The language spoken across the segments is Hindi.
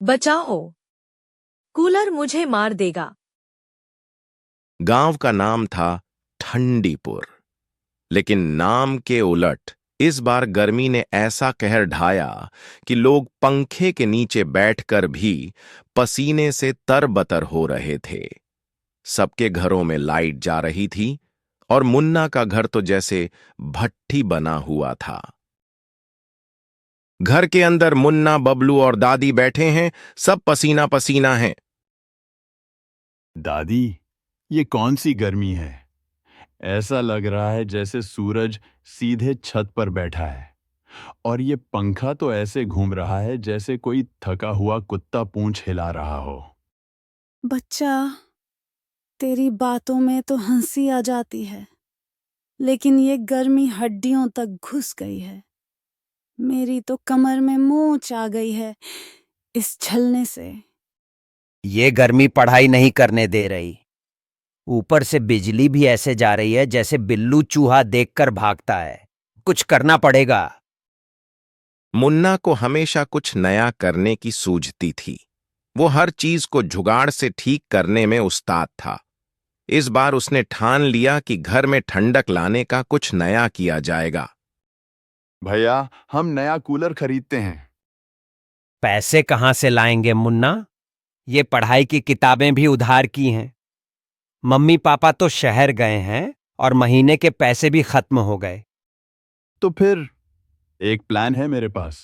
बचाओ, कूलर मुझे मार देगा। गांव का नाम था ठंडीपुर, लेकिन नाम के उलट इस बार गर्मी ने ऐसा कहर ढाया कि लोग पंखे के नीचे बैठकर भी पसीने से तरबतर हो रहे थे। सबके घरों में लाइट जा रही थी और मुन्ना का घर तो जैसे भट्ठी बना हुआ था। घर के अंदर मुन्ना, बबलू और दादी बैठे हैं। सब पसीना पसीना हैं। दादी, ये कौन सी गर्मी है? ऐसा लग रहा है जैसे सूरज सीधे छत पर बैठा है, और ये पंखा तो ऐसे घूम रहा है जैसे कोई थका हुआ कुत्ता पूंछ हिला रहा हो। बच्चा, तेरी बातों में तो हंसी आ जाती है, लेकिन ये गर्मी हड्डियों तक घुस गई है। मेरी तो कमर में मोच आ गई है इस झलने से। ये गर्मी पढ़ाई नहीं करने दे रही। ऊपर से बिजली भी ऐसे जा रही है जैसे बिल्लू चूहा देखकर भागता है। कुछ करना पड़ेगा। मुन्ना को हमेशा कुछ नया करने की सूझती थी। वो हर चीज को जुगाड़ से ठीक करने में उस्ताद था। इस बार उसने ठान लिया कि घर में ठंडक लाने का कुछ नया किया जाएगा। भैया, हम नया कूलर खरीदते हैं। पैसे कहाँ से लाएंगे मुन्ना? ये पढ़ाई की किताबें भी उधार की हैं। मम्मी पापा तो शहर गए हैं और महीने के पैसे भी खत्म हो गए। तो फिर एक प्लान है मेरे पास।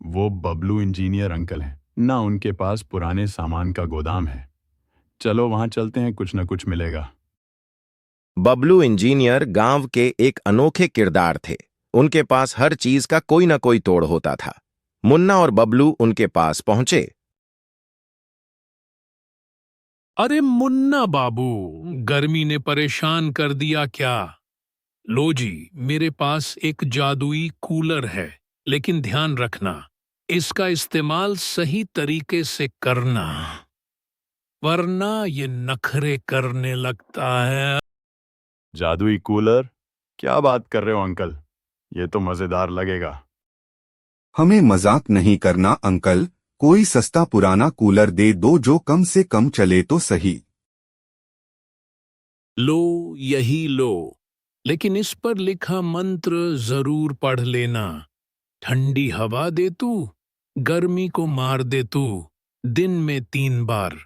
वो बबलू इंजीनियर अंकल हैं ना, उनके पास पुराने सामान का गोदाम है। चलो वहां चलते हैं, कुछ ना कुछ मिलेगा। बबलू इंजीनियर गांव के एक अनोखे किरदार थे। उनके पास हर चीज का कोई ना कोई तोड़ होता था। मुन्ना और बबलू उनके पास पहुंचे। अरे मुन्ना बाबू, गर्मी ने परेशान कर दिया क्या? लो जी, मेरे पास एक जादुई कूलर है, लेकिन ध्यान रखना, इसका इस्तेमाल सही तरीके से करना, वरना ये नखरे करने लगता है। जादुई कूलर? क्या बात कर रहे हो अंकल? ये तो मजेदार लगेगा। हमें मजाक नहीं करना अंकल। कोई सस्ता पुराना कूलर दे दो जो कम से कम चले तो सही। लो, यही लो, लेकिन इस पर लिखा मंत्र जरूर पढ़ लेना। ठंडी हवा दे तू, गर्मी को मार दे तू, दिन में 3 बार।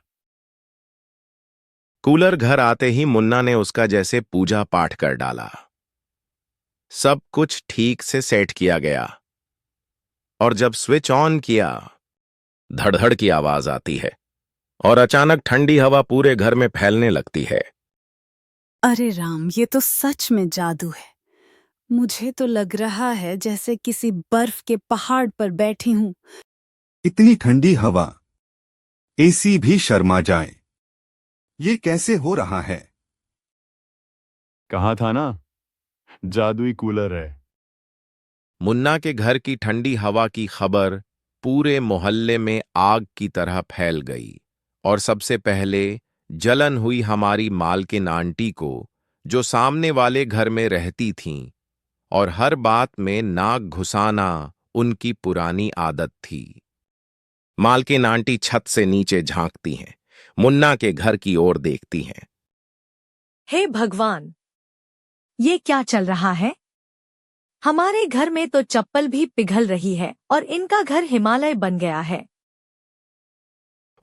कूलर घर आते ही मुन्ना ने उसका जैसे पूजा पाठ कर डाला। सब कुछ ठीक से सेट किया गया, और जब स्विच ऑन किया, धड़धड़ की आवाज आती है और अचानक ठंडी हवा पूरे घर में फैलने लगती है। अरे राम, ये तो सच में जादू है। मुझे तो लग रहा है जैसे किसी बर्फ के पहाड़ पर बैठी हूँ। इतनी ठंडी हवा, एसी भी शर्मा जाए। ये कैसे हो रहा है? कहा था ना, जादुई कूलर है। मुन्ना के घर की ठंडी हवा की खबर पूरे मोहल्ले में आग की तरह फैल गई, और सबसे पहले जलन हुई हमारी मालकिन आंटी को, जो सामने वाले घर में रहती थीं, और हर बात में नाक घुसाना उनकी पुरानी आदत थी। मालकिन आंटी छत से नीचे झांकती हैं, मुन्ना के घर की ओर देखती हैं। हे भगवान, ये क्या चल रहा है? हमारे घर में तो चप्पल भी पिघल रही है और इनका घर हिमालय बन गया है।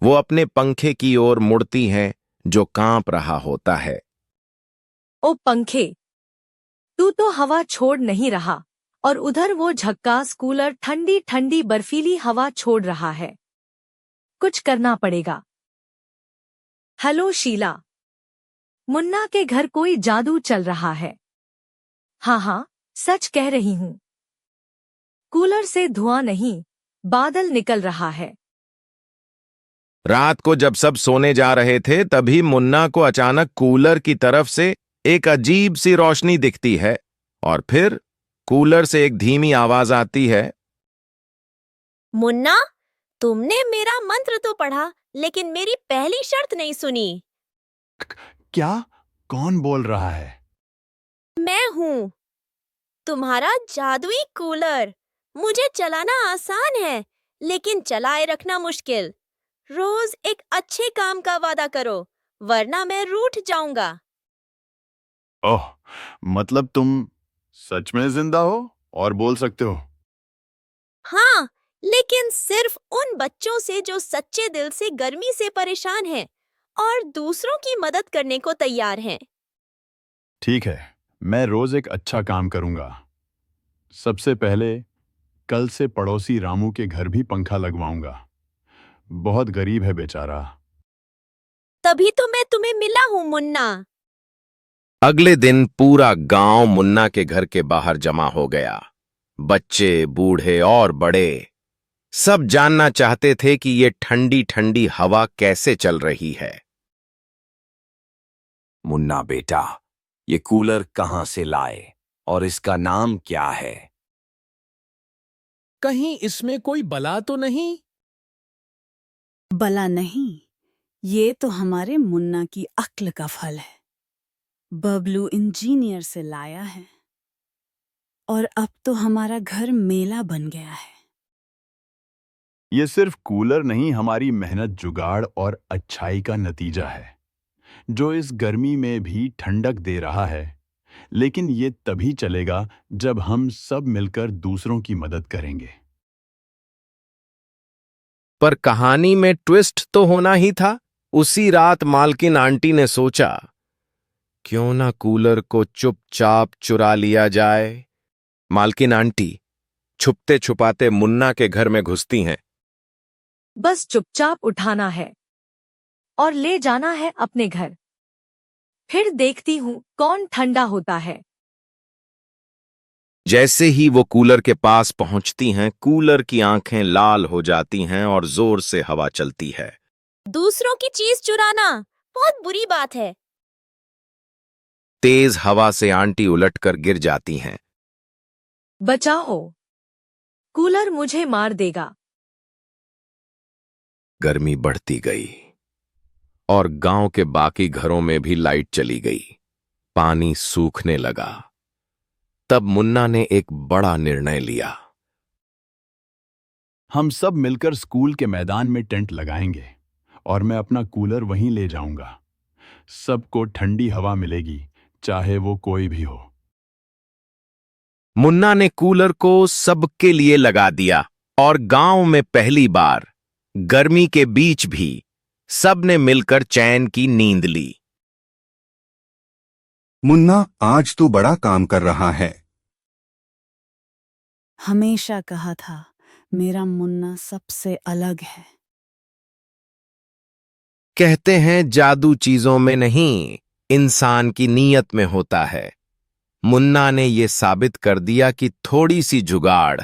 वो अपने पंखे की ओर मुड़ती हैं, जो कांप रहा होता है। ओ पंखे, तू तो हवा छोड़ नहीं रहा, और उधर वो झक्कास कूलर ठंडी ठंडी बर्फीली हवा छोड़ रहा है। कुछ करना पड़ेगा। हेलो शीला, मुन्ना के घर कोई जादू चल रहा है। हाँ हाँ, सच कह रही हूँ। कूलर से धुआं नहीं, बादल निकल रहा है। रात को जब सब सोने जा रहे थे, तभी मुन्ना को अचानक कूलर की तरफ से एक अजीब सी रोशनी दिखती है, और फिर कूलर से एक धीमी आवाज आती है। मुन्ना, तुमने मेरा मंत्र तो पढ़ा, लेकिन मेरी पहली शर्त नहीं सुनी। क्या? कौन बोल रहा है? मैं हूँ, तुम्हारा जादुई कूलर। मुझे चलाना आसान है, लेकिन चलाए रखना मुश्किल। रोज एक अच्छे काम का वादा करो, वरना मैं रूठ जाऊंगा। ओह, मतलब तुम सच में जिंदा हो और बोल सकते हो? हाँ, लेकिन सिर्फ उन बच्चों से जो सच्चे दिल से गर्मी से परेशान हैं और दूसरों की मदद करने को तैयार हैं। ठीक है, मैं रोज एक अच्छा काम करूंगा। सबसे पहले कल से पड़ोसी रामू के घर भी पंखा लगवाऊंगा। बहुत गरीब है बेचारा। तभी तो मैं तुम्हें मिला हूँ मुन्ना। अगले दिन पूरा गांव मुन्ना के घर के बाहर जमा हो गया। बच्चे, बूढ़े और बड़े सब जानना चाहते थे कि ये ठंडी ठंडी हवा कैसे चल रही है। मुन्ना बेटा, ये कूलर कहाँ से लाए और इसका नाम क्या है? कहीं इसमें कोई बला तो नहीं? बला नहीं, ये तो हमारे मुन्ना की अक्ल का फल है। बबलू इंजीनियर से लाया है और अब तो हमारा घर मेला बन गया है। ये सिर्फ कूलर नहीं, हमारी मेहनत, जुगाड़ और अच्छाई का नतीजा है, जो इस गर्मी में भी ठंडक दे रहा है। लेकिन ये तभी चलेगा जब हम सब मिलकर दूसरों की मदद करेंगे। पर कहानी में ट्विस्ट तो होना ही था। उसी रात मालकिन आंटी ने सोचा, क्यों ना कूलर को चुपचाप चुरा लिया जाए। मालकिन आंटी छुपते छुपाते मुन्ना के घर में घुसती हैं। बस चुपचाप उठाना है और ले जाना है अपने घर। फिर देखती हूँ कौन ठंडा होता है। जैसे ही वो कूलर के पास पहुंचती हैं, कूलर की आंखें लाल हो जाती हैं और जोर से हवा चलती है। दूसरों की चीज चुराना बहुत बुरी बात है। तेज हवा से आंटी उलटकर गिर जाती हैं। बचाओ, कूलर मुझे मार देगा। गर्मी बढ़ती गई और गांव के बाकी घरों में भी लाइट चली गई। पानी सूखने लगा। तब मुन्ना ने एक बड़ा निर्णय लिया। हम सब मिलकर स्कूल के मैदान में टेंट लगाएंगे और मैं अपना कूलर वहीं ले जाऊंगा। सबको ठंडी हवा मिलेगी, चाहे वो कोई भी हो। मुन्ना ने कूलर को सबके लिए लगा दिया और गांव में पहली बार गर्मी के बीच भी सबने मिलकर चैन की नींद ली। मुन्ना आज तो बड़ा काम कर रहा है। हमेशा कहा था मेरा मुन्ना सबसे अलग है। कहते हैं जादू चीजों में नहीं, इंसान की नीयत में होता है। मुन्ना ने यह साबित कर दिया कि थोड़ी सी जुगाड़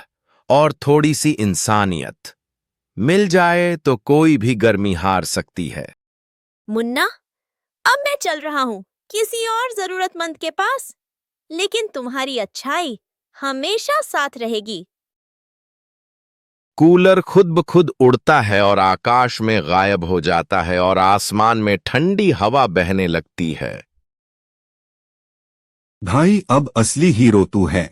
और थोड़ी सी इंसानियत मिल जाए तो कोई भी गर्मी हार सकती है। मुन्ना, अब मैं चल रहा हूँ किसी और जरूरतमंद के पास, लेकिन तुम्हारी अच्छाई हमेशा साथ रहेगी। कूलर खुद ब खुद उड़ता है और आकाश में गायब हो जाता है और आसमान में ठंडी हवा बहने लगती है। भाई, अब असली हीरो तू है।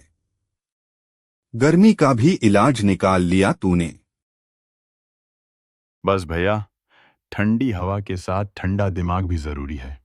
गर्मी का भी इलाज निकाल लिया तूने। बस भैया, ठंडी हवा के साथ ठंडा दिमाग भी जरूरी है।